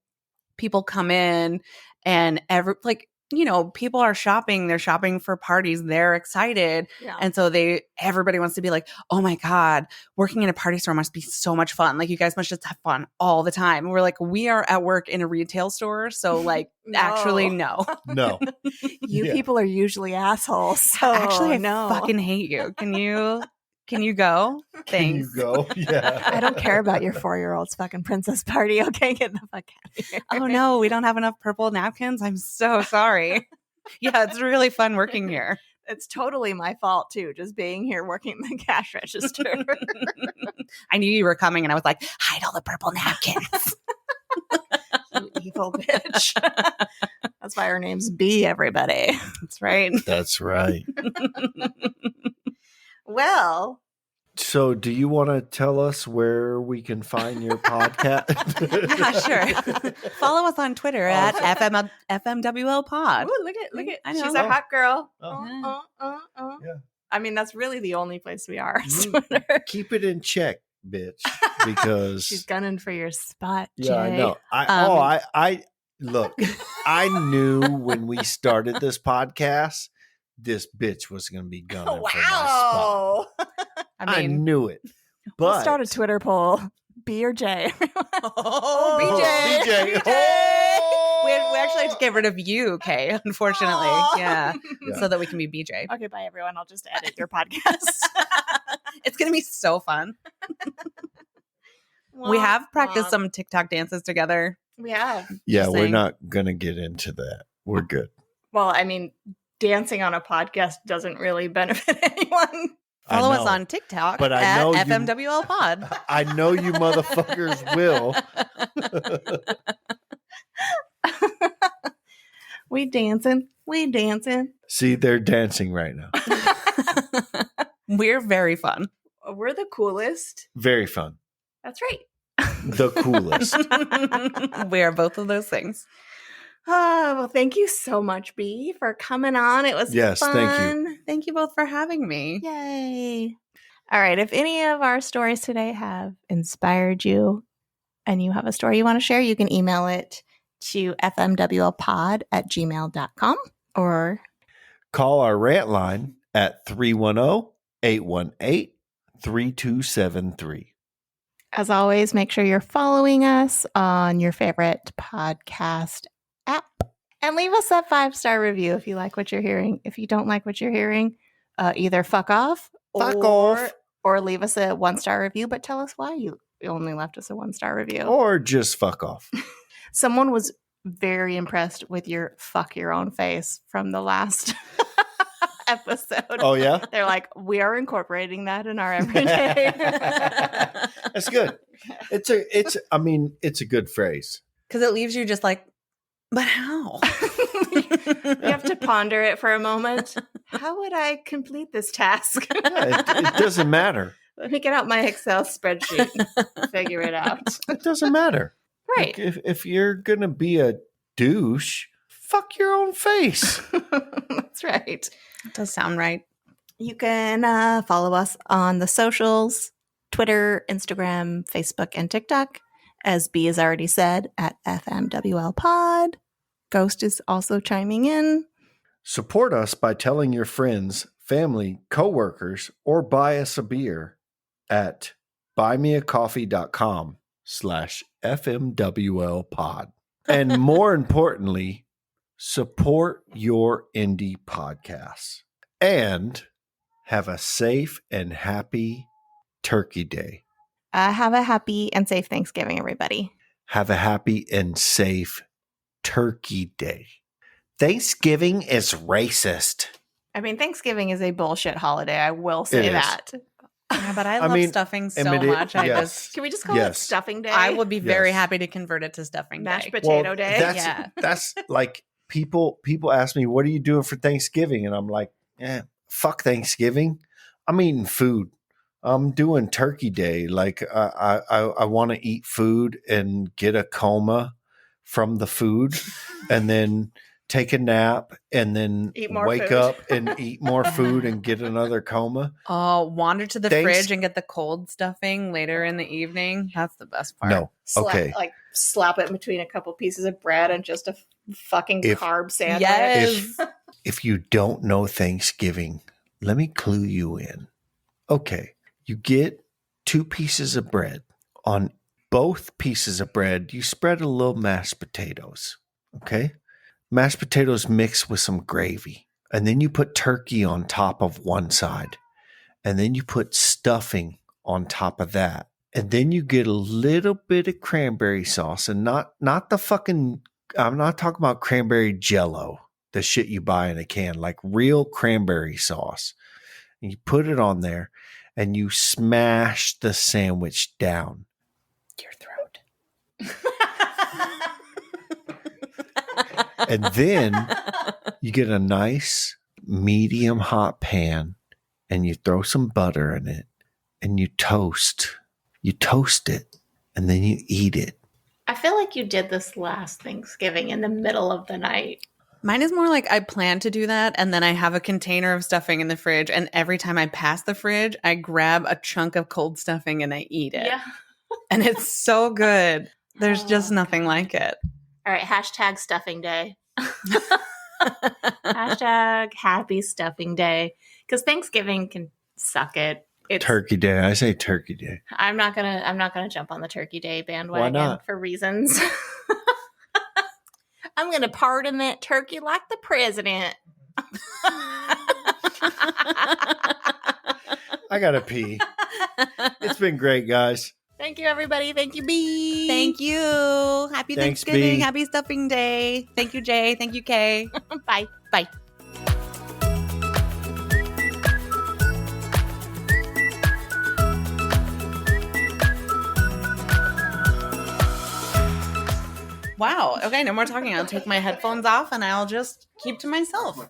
people come in and people are shopping, they're shopping for parties, they're excited. Yeah. And so everybody wants to be like, oh my God, working in a party store must be so much fun. Like you guys must just have fun all the time. And we're like, we are at work in a retail store. So like, actually, no. No. You Yeah. people are usually assholes. So Actually, I no. fucking hate you. Can you go? Thanks. Can you go? Yeah. I don't care about your 4-year-old's fucking princess party. Okay, get the fuck out of here. Oh no, we don't have enough purple napkins. I'm so sorry. Yeah, it's really fun working here. It's totally my fault too, just being here working the cash register. I knew you were coming and I was like, hide all the purple napkins. You evil bitch. That's why her name's B, everybody. That's right. That's right. Well, So, do you want to tell us where we can find your podcast? Yeah, sure. Follow us on Twitter at FMWL Pod. ooh, look at I know. she's a hot girl. Oh. Yeah. I mean, that's really the only place we are. is Mm. Twitter. Keep it in check, bitch, because She's gunning for your spot, Jay. yeah, I know. I look. I knew when we started this podcast, this bitch was going to be gunning for my spot. Wow. I knew it. But We'll start a Twitter poll. B or J? Oh, BJ. BJ. We actually have to get rid of you, Kay, unfortunately. Aw. Yeah. Yeah. So that we can be BJ. Okay, bye everyone. I'll just edit your podcast. It's going to be so fun. We have practiced some TikTok dances together. We have. Yeah, Just we're saying. not going to get into that. We're good. Well, I mean, dancing on a podcast doesn't really benefit anyone. I Follow us know. on TikTok But I at know you- FMWL Pod. I know you motherfuckers will. We dancing. See, they're dancing right now. We're very fun. We're the coolest. Very fun. That's right. The coolest. We are both of those things. Oh, well, thank you so much, B, for coming on. It was Yes, fun. thank you. Thank you both for having me. Yay. All right. If any of our stories today have inspired you and you have a story you want to share, you can email it to fmwlpod@gmail.com or Call our rant line at 310-818-3273. as always, make sure you're following us on your favorite podcast app and leave us a 5-star review if you like what you're hearing. If you don't like what you're hearing, either fuck off or leave us a 1-star review, but tell us why you only left us a 1-star review. Or just fuck off. Someone was very impressed with your fuck your own face from the last episode. Oh, yeah? They're like, we are incorporating that in our everyday. That's good. It's a good phrase. Because it leaves you just like, but how? You have to ponder it for a moment. How would I complete this task? Yeah, it doesn't matter. Let me get out my Excel spreadsheet and figure it out. It doesn't matter. Right. Like, if you're going to be a douche, fuck your own face. That's right. That does sound right. You can follow us on the socials, Twitter, Instagram, Facebook, and TikTok. As B has already said, at FMWL Pod. Ghost is also chiming in. Support us by telling your friends, family, coworkers, or buy us a beer at buymeacoffee.com/FMWL pod. And more importantly, support your indie podcasts and have a safe and happy Turkey Day. Have a happy and safe Thanksgiving, everybody. Have a happy and safe Turkey Day. Thanksgiving is racist. I mean, Thanksgiving is a bullshit holiday. I will say It is. that. Yeah, but I love mean, stuffing so admit it, much. yes. Can we just call it Yes. Stuffing Day? I would be very Yes. happy to convert it to stuffing Mashed day. potato day. Yeah. That's like people ask me, what are you doing for Thanksgiving? And I'm like, fuck Thanksgiving. I'm eating food. I'm doing Turkey Day. Like I want to eat food and get a coma from the food and then take a nap, and then Eat more wake food. up and eat more food and get another coma. Oh, wander to the Thanks- fridge and get the cold stuffing later in the evening. That's the best part. No. Okay. Slap it in between a couple pieces of bread and just a fucking carb sandwich. Yes. If you don't know Thanksgiving, let me clue you in. Okay. You get 2 pieces of bread. On both pieces of bread, you spread a little mashed potatoes. Okay. Mashed potatoes mixed with some gravy. And then you put turkey on top of one side. And then you put stuffing on top of that. And then you get a little bit of cranberry sauce, and not the fucking, I'm not talking about cranberry jello, the shit you buy in a can, like real cranberry sauce. And you put it on there and you smash the sandwich down. Your throat. And then you get a nice medium hot pan and you throw some butter in it and you toast. You toast it and then you eat it. I feel like you did this last Thanksgiving in the middle of the night. Mine is more like I plan to do that, and then I have a container of stuffing in the fridge, and every time I pass the fridge, I grab a chunk of cold stuffing and I eat it. Yeah. And it's so good. There's just nothing like it. All right. Hashtag stuffing day. Hashtag happy stuffing day. Because Thanksgiving can suck it. It's, Turkey day. I say turkey day. I'm not gonna jump on the turkey day bandwagon not? for reasons. I'm gonna pardon that turkey like the president. I gotta pee. It's been great, guys. Thank you, everybody. Thank you, B. Thank you. Happy Thanks, Thanksgiving. B. Happy stuffing day. Thank you, Jay. Thank you, Kay. Bye. Bye. Wow. Okay, no more talking. I'll take my headphones off and I'll just keep to myself.